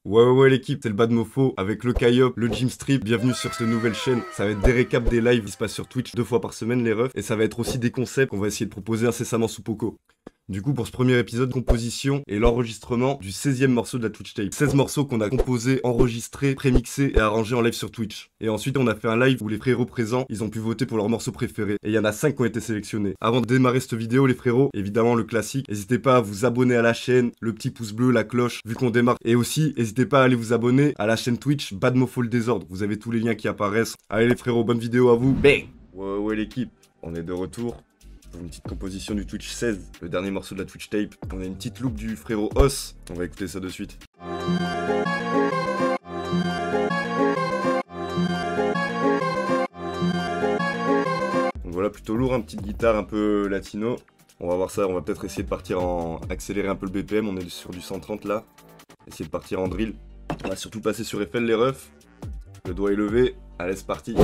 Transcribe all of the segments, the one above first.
Ouais l'équipe, c'est le Bad Mofo avec le Kayop, le Jim Strip, bienvenue sur cette nouvelle chaîne. Ça va être des récaps des lives qui se passent sur Twitch 2 fois par semaine les refs, et ça va être aussi des concepts qu'on va essayer de proposer incessamment sous Poco. Du coup, pour ce premier épisode, composition et l'enregistrement du 16e morceau de la Twitch Tape. 16 morceaux qu'on a composés, enregistrés, prémixés et arrangés en live sur Twitch. Et ensuite, on a fait un live où les frérots présents, ils ont pu voter pour leurs morceaux préférés. Et il y en a 5 qui ont été sélectionnés. Avant de démarrer cette vidéo, les frérots, évidemment le classique, n'hésitez pas à vous abonner à la chaîne, le petit pouce bleu, la cloche, vu qu'on démarre. Et aussi, n'hésitez pas à aller vous abonner à la chaîne Twitch Bad Mofo le Désordre. Vous avez tous les liens qui apparaissent. Allez les frérots, bonne vidéo à vous. Bang! Ouais l'équipe, on est de retour. Une petite composition du Twitch 16, le dernier morceau de la Twitch Tape. On a une petite loupe du frérot Os. On va écouter ça de suite. Donc voilà, plutôt lourd, petite guitare un peu latino. On va voir ça, on va peut-être essayer de partir en... accélérer un peu le BPM, on est sur du 130 là. Essayer de partir en drill. On va surtout passer sur FL les refs. Le doigt est levé, allez c'est parti.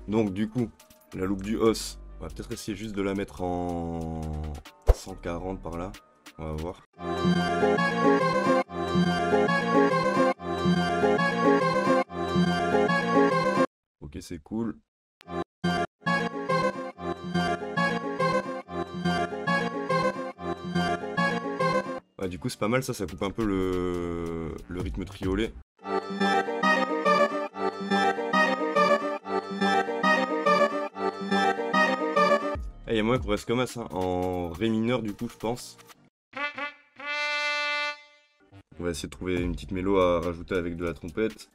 Donc du coup, la loupe du os, on va peut-être essayer juste de la mettre en 140 par là, on va voir. Ok, c'est cool. Ouais, du coup c'est pas mal ça coupe un peu le rythme triolet. Il y a moyen qu'on reste comme ça, en ré mineur du coup je pense. On va essayer de trouver une petite mélo à rajouter avec de la trompette.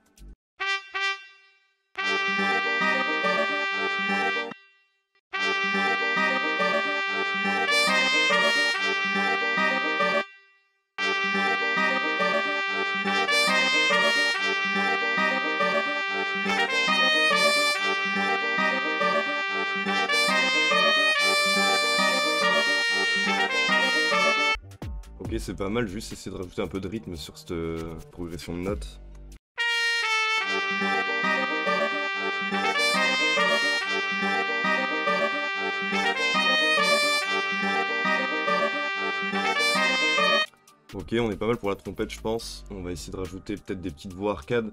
Ok, c'est pas mal, juste essayer de rajouter un peu de rythme sur cette progression de notes. Ok, on est pas mal pour la trompette, je pense. On va essayer de rajouter peut-être des petites voix arcades.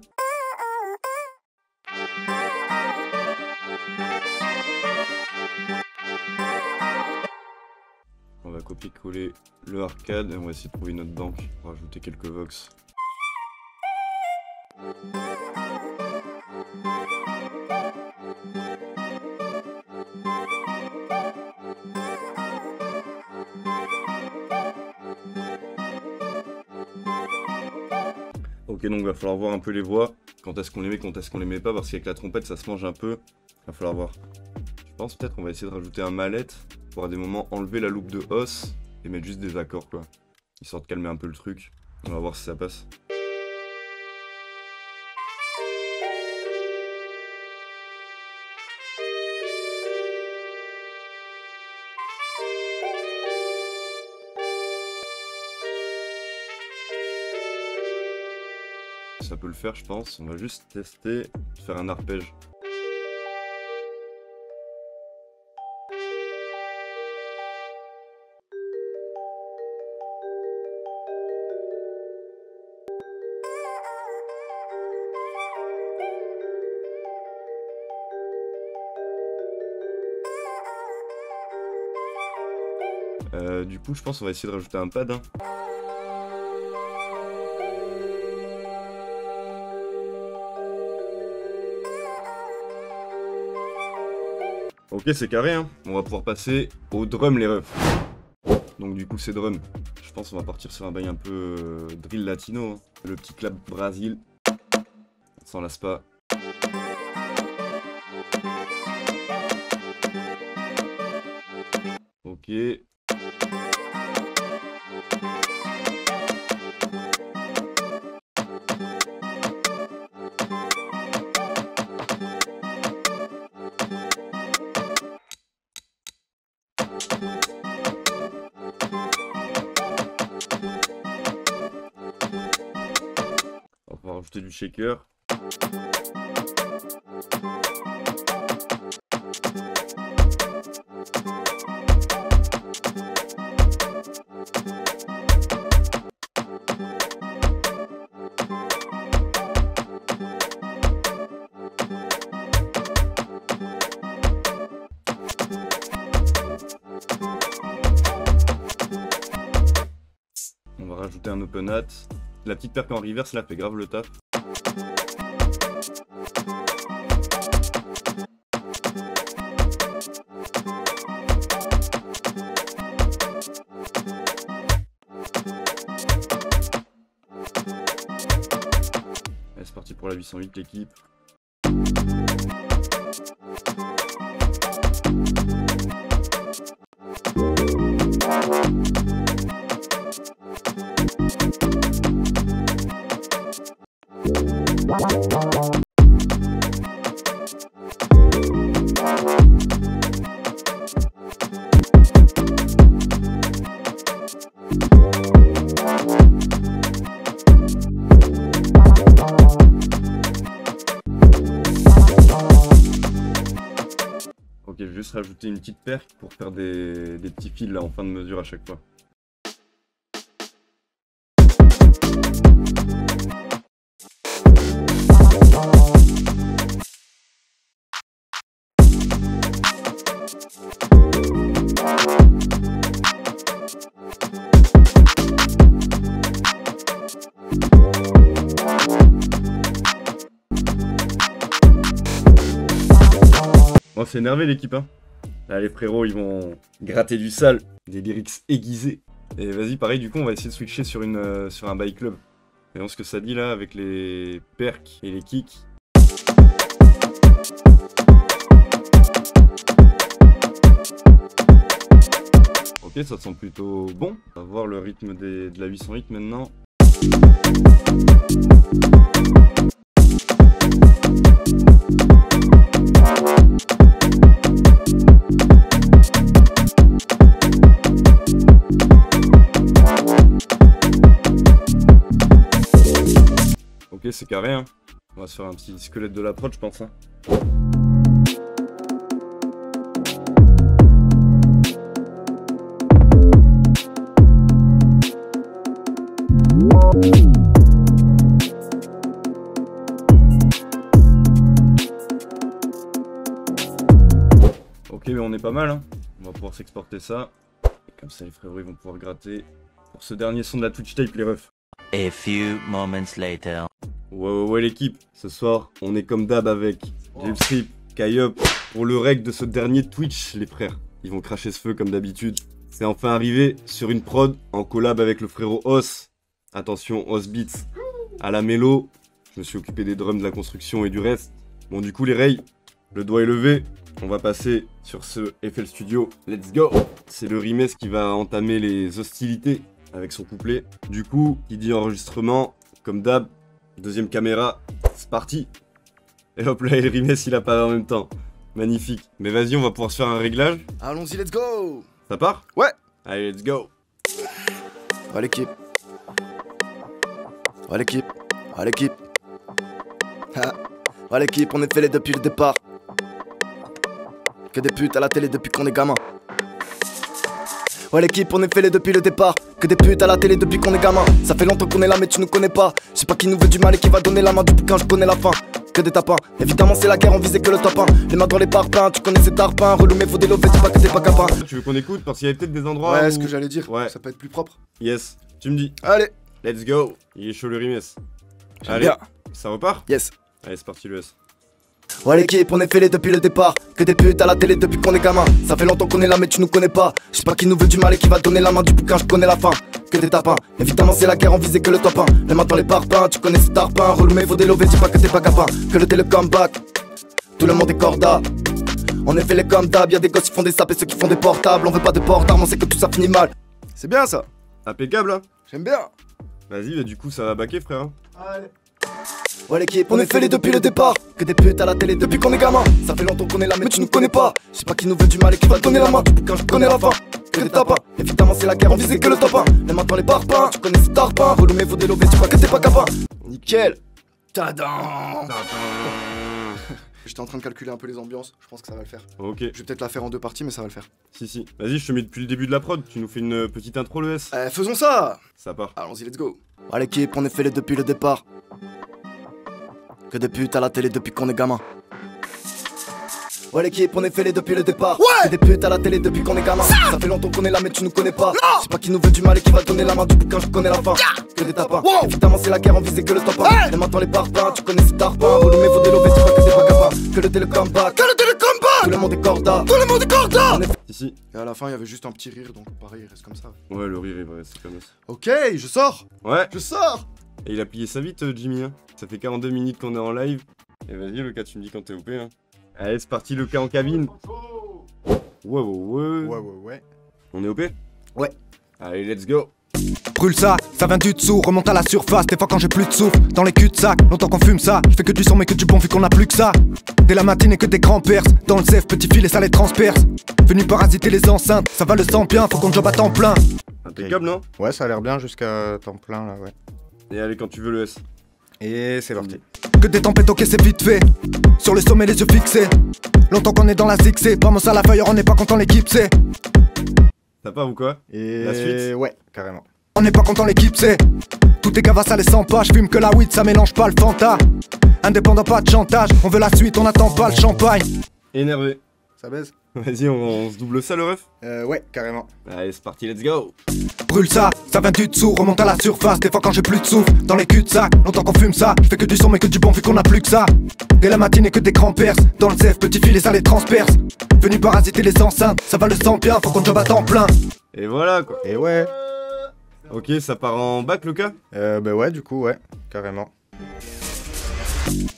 On va copier-coller le arcade et on va essayer de trouver une autre banque pour rajouter quelques vox. Ok, donc va falloir voir un peu les voix, quand est-ce qu'on les met, quand est-ce qu'on les met pas, parce qu'avec la trompette ça se mange un peu, va falloir voir. Je pense peut-être qu'on va essayer de rajouter un mallette, pour à des moments enlever la loupe de os, et mettre juste des accords quoi, histoire de calmer un peu le truc. On va voir si ça passe. Ça peut le faire je pense, on va juste tester, faire un arpège. Du coup je pense qu'on va essayer de rajouter un pad. Ok, c'est carré, hein. On va pouvoir passer au drum les refs. Donc du coup c'est drum. Je pense qu'on va partir sur un bail un peu drill latino, hein. Le petit clap Brésil. On s'en lasse pas. Ok. On va rajouter du shaker. On va rajouter un open hat. La petite perque en reverse là fait grave le taf. Allez, c'est parti pour la 808 l'équipe. Ok, je vais juste rajouter une petite perque pour faire des petits fils là en fin de mesure à chaque fois. Bon, c'est énervé l'équipe, hein. Là, les frérots, ils vont gratter du sale, des lyrics aiguisés. Et vas-y, pareil, du coup, on va essayer de switcher sur un bike club. Voyons ce que ça dit là avec les perks et les kicks. Ok, ça sent plutôt bon. On va voir le rythme de la 808 maintenant. Ok, c'est carré, hein. On va se faire un petit squelette de la prod, je pense, hein. Ok, mais on est pas mal, hein. On va pouvoir s'exporter ça. Et comme ça, les frérots, ils vont pouvoir gratter pour ce dernier son de la Twitch Tape, les refs. A few moments later. Ouais l'équipe, ce soir on est comme d'hab avec Jimstrip, Kayop pour le rec de ce dernier Twitch les frères. Ils vont cracher ce feu comme d'habitude. C'est enfin arrivé sur une prod en collab avec le frérot Os. Attention Os Beats à la mélo. Je me suis occupé des drums, de la construction et du reste. Bon du coup les rails, le doigt est levé. On va passer sur ce FL Studio. Let's go. C'est le Rimes qui va entamer les hostilités avec son couplet. Du coup, il dit enregistrement, comme d'hab, deuxième caméra, c'est parti. Et hop là, el Rimes il apparaît en même temps. Magnifique. Mais vas-y, on va pouvoir se faire un réglage. Allons-y, let's go. Ça part? Ouais. Allez, let's go. Ouais l'équipe. Ouais l'équipe. Ouais l'équipe. Ouais l'équipe, on est fêlés depuis le départ. Que des putes à la télé depuis qu'on est gamin. Ouais l'équipe, on est fêlés depuis le départ. Que des putes à la télé depuis qu'on est gamin. Ça fait longtemps qu'on est là mais tu nous connais pas. Je sais pas qui nous veut du mal et qui va donner la main depuis quand je connais la fin. Que des tapins, évidemment c'est la guerre, on visait que le top 1. Les mains dans les parpaings, tu connais ces tarpins. Relou mais faut délover, dis pas que t'es pas capin. Tu veux qu'on écoute? Parce qu'il y avait peut-être des endroits Ouais, où... ce que j'allais dire, ouais. ça peut être plus propre. Yes, tu me dis. Allez. Let's go. Il est chaud le Rimes. J'aime Allez, bien. ça repart? Yes. Allez, c'est parti le S. Ouais l'équipe, on est fêlés depuis le départ. Que des putes à la télé depuis qu'on est gamin. Ça fait longtemps qu'on est là mais tu nous connais pas. Je sais pas qui nous veut du mal et qui va donner la main du bouquin, je connais la fin. Que des tapins, évidemment c'est la guerre, on visait que le top 1. Les mains dans les parpaings, tu connais ces tarpins. Relou mais faut délover, dis pas que t'es pas capin. Que le télécom back, tout le monde est corda. On est fêlés comme d'hab, y'a des gosses qui font des sapes et ceux qui font des portables. On veut pas de port d'armes, on sait que tout ça finit mal. C'est bien ça. Impeccable, hein. J'aime bien. Vas-y, bah, du coup ça va baquer frère. Hein. Allez. Ouais l'équipe, on est fêlés depuis le départ. Que des putes à la télé depuis qu'on est gamin. Ça fait longtemps qu'on est là mais tu nous connais pas. Je sais pas qui nous veut du mal et qui va donner la main du bouquin, je connais la fin. Que des tapins, évidemment c'est la guerre, on visait que le top 1. Les mains dans les parpaings, tu connais ces tarpins. Relou mais faut délover, dis pas que t'es pas capin. Nickel. Tadam. J'étais en train de calculer un peu les ambiances, je pense que ça va le faire. Ok. Je vais peut-être la faire en 2 parties, mais ça va le faire. Si. Vas-y, je te mets depuis le début de la prod. Tu nous fais une petite intro, le S. Faisons ça. Ça part. Allons-y, let's go. À l'équipe, on est fêlés depuis le départ. Que des putes à la télé depuis qu'on est gamin. Ouais l'équipe, on est fêlés depuis le départ. Ouais. Que des putes à la télé depuis qu'on est gamin. Ça fait longtemps qu'on est là mais tu nous connais pas. Je sais pas qui nous veut du mal et qui va donner la main du bouquin, je connais la fin. Que des tapins. Évidemment c'est la guerre, on visait que le top 1. Et maintenant les parpaings, tu connais ces tarpins. Volume et vos délovés, c'est pas que des vagabonds. Que le télécombat. Que le télécombat. Tout le monde est corda. Tout le monde est corda. Si. Et à la fin il y avait juste un petit rire, donc pareil, il reste comme ça. Ouais, le rire est vrai, c'est comme ça. Ok, je sors. Ouais. Je sors. Et il a plié ça vite, Jimmy. Hein. Ça fait 42 minutes qu'on est en live. Et vas-y, le cas, tu me dis quand t'es OP. Hein. Allez, c'est parti, le cas en cabine. Ouais. On est OP? Ouais. Allez, let's go. Brûle ça, ça vient du dessous, remonte à la surface. Des fois quand j'ai plus de souffle, dans les cul-de-sac, longtemps qu'on fume ça. Je fais que du son mais que du bon vu qu'on a plus que ça. Dès la matinée que des grands perces, dans le zef, petit filet ça les transperce. Venu parasiter les enceintes, ça va le sang bien, faut qu'on job à temps plein. Impeccable, non? Ouais, ça a l'air bien jusqu'à temps plein là, ouais. Et allez, quand tu veux le S. Et c'est parti. Que des tempêtes, ok c'est vite fait. Sur le sommet les yeux fixés. Longtemps qu'on est dans la zigzag, vamos à la feuille, on n'est pas content l'équipe c'est. Ça part ou quoi? Et La suite? ouais, carrément. On n'est pas content l'équipe c'est. Tout est gava ça les sent pas, j'fume que la weed ça mélange pas le fanta. Indépendant pas de chantage, on veut la suite, on attend pas le champagne. Énervé. Ça baise? Vas-y, on se double ça, le ref? Ouais, carrément. Allez, c'est parti, let's go. Brûle ça, ça vient du dessous, remonte à la surface. Des fois quand j'ai plus de souffle, dans les cul-de-sac, longtemps qu'on fume ça. Je fais que du son mais que du bon vu qu'on a plus que ça. Dès la matinée que des grands perces, dans le zef, petit filet ça les transperce. Venu parasiter les enceintes, ça va le sang bien, faut qu'on job à temps plein. Et voilà, quoi. Et ouais. Ok, ça part en bac, le cas? Bah ouais, du coup, ouais, carrément.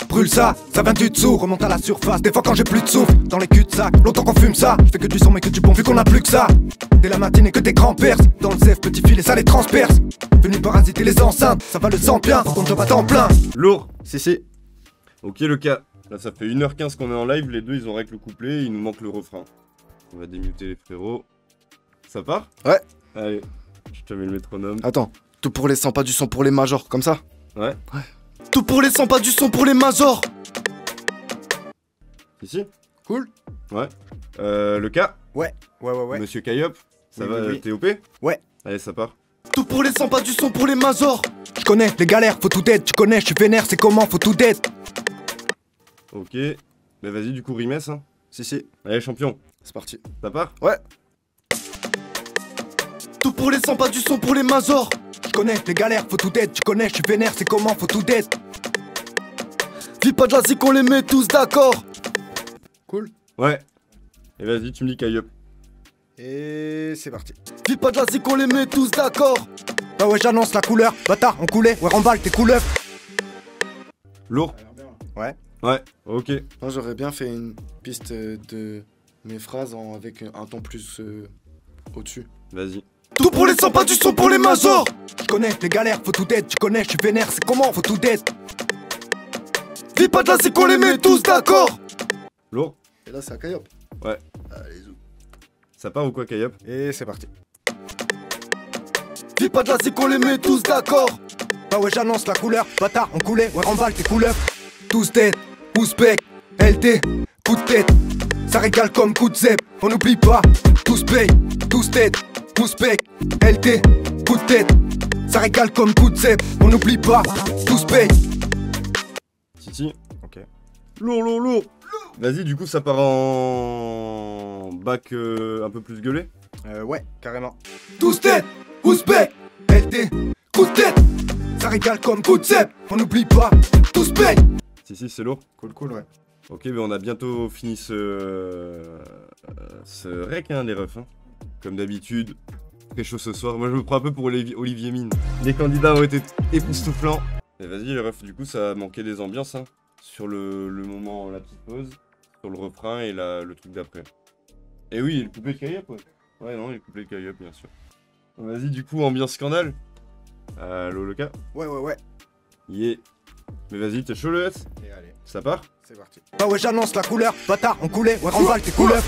Brûle ça, ça vient du dessous, remonte à la surface. Des fois quand j'ai plus de souffle, dans les cul-de-sac, longtemps qu'on fume ça. Je fais que du son mais que du bon vu qu'on a plus que ça. Dès la matinée que des grands perces, dans le zef, petit filet ça les transperce. Venu parasiter les enceintes, ça va le sang bien, faut qu'on job à temps plein. Lourd. Si. Ok, le cas. Là, ça fait 1h15 qu'on est en live. Les deux, ils ont rec le couplet. Il nous manque le refrain. On va démuter les frérots. Ça part? Ouais. Allez, je te mets le métronome. Attends, tout pour les 100, pas du son pour les majors, comme ça? Ouais. Tout pour les 100, pas du son pour les majors. Si. Cool. Ouais. Le cas. Ouais. Monsieur Kayop. Ça Oui, va, oui. t'es OP? Ouais. Allez, ça part. Tout pour les 100, pas du son pour les majors. Je connais les galères, faut tout d'être, tu connais, je suis vénère, c'est comment, faut tout d'être. Ok. Bah vas-y, du coup, Rimes. Hein. Si. Allez, champion. C'est parti. Ça part? Ouais. Tout pour les 100, pas du son pour les majors. Je connais les galères, faut tout d'être, tu connais, je suis vénère, c'est comment, faut tout d'être. Vis pas de la zik, on les met tous d'accord. Cool. Ouais. Et vas-y, tu me dis Kayop. Et c'est parti. Vis pas de la zik, on les met tous d'accord. Bah ouais, j'annonce la couleur, bâtard, on coulait, ouais, remballe tes couleurs. Lourd. Ouais. Ouais. Ok. Moi j'aurais bien fait une piste de mes phrases avec un ton plus au-dessus. Vas-y. Tout pour les 100, pas du son pour les majors. Je connais les galères, faut tout d'être, tu connais, je suis vénère, c'est comment, faut tout d'être. Vis pas de la zik, on les met tous d'accord. Lourd. Et là c'est à Kayop. Ouais. Allez, zou. Ça part ou quoi, Kayop? Et c'est parti. Vis pas de la zik, on les met tous d'accord. Bah ouais, j'annonce la couleur, bâtard, on coulait, ouais, remballe tes couleurs. Tous tête, Ouzbek, LT, coup de tête. Ça régale comme coup de zep, on n'oublie pas. Tous paye, tous tête, Ouzbek, LT, coup de tête. Ça régale comme coup de zep, on n'oublie pas. Tous paye. Si. Ok. Lourd. Vas-y, du coup, ça part en bac un peu plus gueulé. Ouais, carrément. Tous tête, Ouzbek, LT, coup de tête. Ça régale comme coup de zep, on n'oublie pas. Tous paye. Si, c'est lourd. Cool, ouais. Ok, on a bientôt fini ce rec, hein, les refs. Hein. Comme d'habitude, très chaud ce soir. Moi, je me prends un peu pour Olivier Mine. Les candidats ont été époustouflants. Et vas-y, les refs, du coup, ça a manqué des ambiances. Hein. Sur le moment, la petite pause, sur le refrain et le truc d'après. Et oui, le couplet de Kayop, ouais. Ouais, non, le couplet de Kayop, bien sûr. Vas-y, du coup, ambiance scandale. Allô, le cas. Ouais. Yeah. Mais vas-y, t'es chaud le S? Et allez, Ça part? c'est parti. Bah ouais, j'annonce la couleur, bâtard, on coulait, ouais, remballe tes couleurs.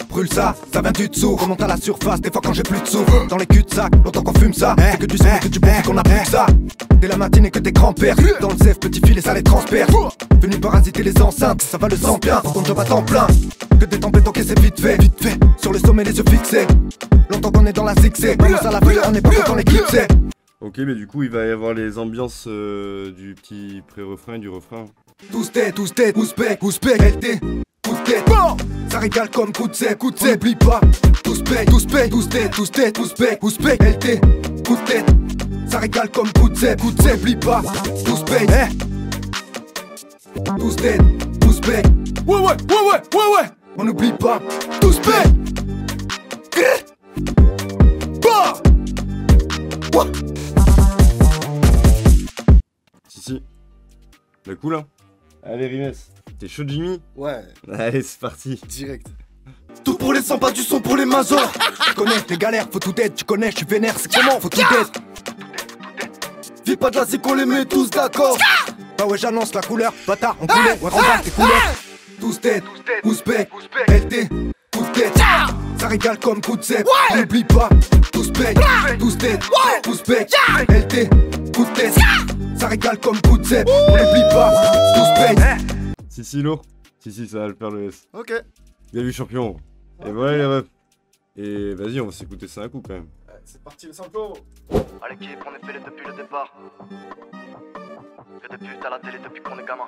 Brûle ça vient du dessous, remonte à la surface, des fois quand j'ai plus de sous. Dans les cul-de-sac, longtemps qu'on fume ça, c'est que du son et que du bon vu qu'on a plus que ça. Dès la matinée que tes grands-pères, dans le zef, petit filet, ça les transperce. Venu parasiter les enceintes, ça va le sang bien, pour ton job à temps plein. Que des tempêtes, ok, c'est vite fait, sur le sommet, les yeux fixés. Longtemps qu'on est dans la zigzag, vamos à la feuille, on est pas content l'équipe, c'est. Ok, mais du coup, il va y avoir les ambiances du petit pré-refrain et du refrain. Tous tête, ouzbek, LT, coup de tête, ça régale comme coup de zep, on n'oublie pas. Tous tête, ouzbek, LT, coup de tête, ça régale comme coup de zep, n'oublie pas. Tous tête, ouzbek, ouais, on n'oublie pas. Tous tête, Si. Le coup là. Allez, Rimes. T'es chaud, Jimmy? Ouais, Allez, c'est parti. direct. Tout pour les 100, pas du son pour les majors. tu connais les galères, faut tout être, tu connais, je suis vénère, c'est comment, faut tout être. Vis pas de la qu'on les met tous d'accord. Bah ouais, j'annonce la couleur, bâtard, on coulait, ouais, remballe tes couleurs. Tous tête, ouzbek, LT, coup de tête, ça régale comme coup de zep, on n'oublie pas. Tous tête, ouzbek, LT, coup de tête, ça régale comme coup de zep, on n'oublie pas. Tous tête. Si, lourd. Si, ça va le faire le S. Ok. Bien vu, champion. Et voilà les refs. Et vas-y, on va s'écouter ça un coup quand même. C'est parti, le sample. À l'équipe, on est fêlé depuis le départ. Que des putes à la télé depuis qu'on est gamin.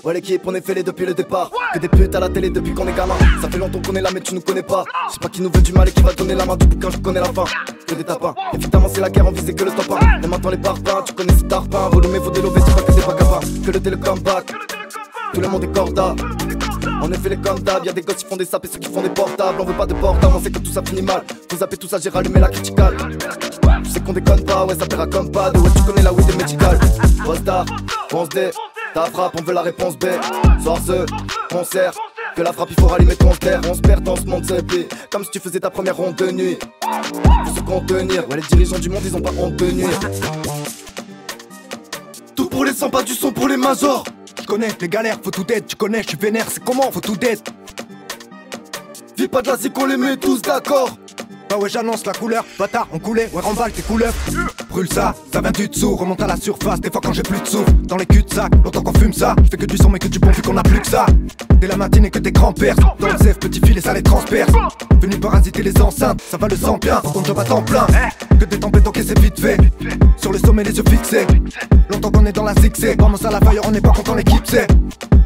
Ouais l'équipe, on est fêlé depuis le départ. Que des putes à la télé depuis qu'on est gamin. Ça fait longtemps qu'on est là mais tu nous connais pas. Je sais pas qui nous veut du mal et qui va donner la main du bouquin, je connais la fin. Que des tapins, évidemment c'est la guerre, on visait que le top 1. Et maintenant les parpaings, tu connais ces tarpins. Volume et vos délovés, c'est pas que t'es pas capable. Que le télécom back, tout le monde est corda. On est fait les comme d'hab, y'a des gosses qui font des sapes et ceux qui font des portables. On veut pas de portable, on sait que tout ça finit mal. Faut zapper tout ça, j'ai rallumé la criticale. Tu sais qu'on déconne pas, ouais ça paiera comme pas. De ouais tu connais la weed et médical. Boss d'art, pense D, ta frappe, on veut la réponse B. Soir ce concert, que la frappe il faut rallumer ton terre. On se perd dans ce monde c'est pire, comme si tu faisais ta première ronde de nuit. Faut se contenir, ouais les dirigeants du monde ils ont pas honte de nuire. Tout pour les 100, pas du son pour les majors. Je connais les galères, faut tout être, tu connais, je suis vénère, c'est comment, faut tout être. Vis pas de la qu'on les met tous d'accord. Bah ouais, j'annonce la couleur, bâtard, on coulait, ouais, remballe tes couleurs. Brûle ça vient du dessous, remonte à la surface, des fois quand j'ai plus de sous. Dans les cul-de-sac, longtemps qu'on fume ça, je fais que du son mais que du bon vu qu'on a plus que ça. Dès la matinée que tes grands-pères, dans le zef, petit filet, ça les transperce. Venu parasiter les enceintes, ça va le sang bien, pour ton job à temps plein. Que des tempêtes, ok, c'est vite fait, sur le sommet, les yeux fixés. Longtemps qu'on est dans la zigzag, vamos à la feuille, on n'est pas content, l'équipe c'est.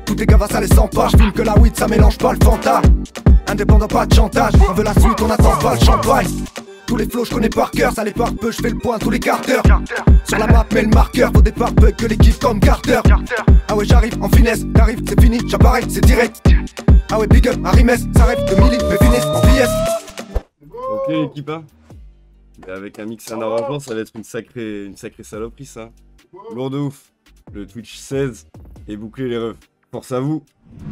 Tous les gavas, ça les sent pas, j'fume que la weed, ça mélange pas le fanta. Indépendant, pas de chantage, on veut la suite, on attend pas le champagne. Tous les flows je connais par cœur, ça les part peu, je fais le point tous les quarts d'heure. Sur la map mets le marqueur, au départ bug que l'équipe comme Carter. Ah ouais j'arrive en finesse, t'arrives c'est fini, j'apparais c'est direct. Ah ouais big up à Rimes, ça rêve de milli, mais finesse en PS. Ok l'équipe hein. Mais avec un mix et un arrangement, ça va être une sacrée saloperie ça. Lourd de ouf. Le Twitch 16 et boucler les refs. Force à vous.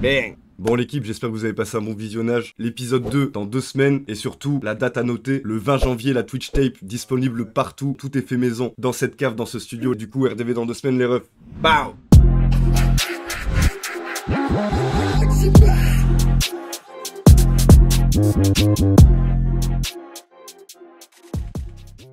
Bang. Bon l'équipe, j'espère que vous avez passé un bon visionnage. L'épisode 2 dans 2 semaines et surtout la date à noter, le 20 janvier, la Twitch Tape disponible partout. Tout est fait maison dans cette cave, dans ce studio. Du coup, RDV dans 2 semaines les refs. Pow.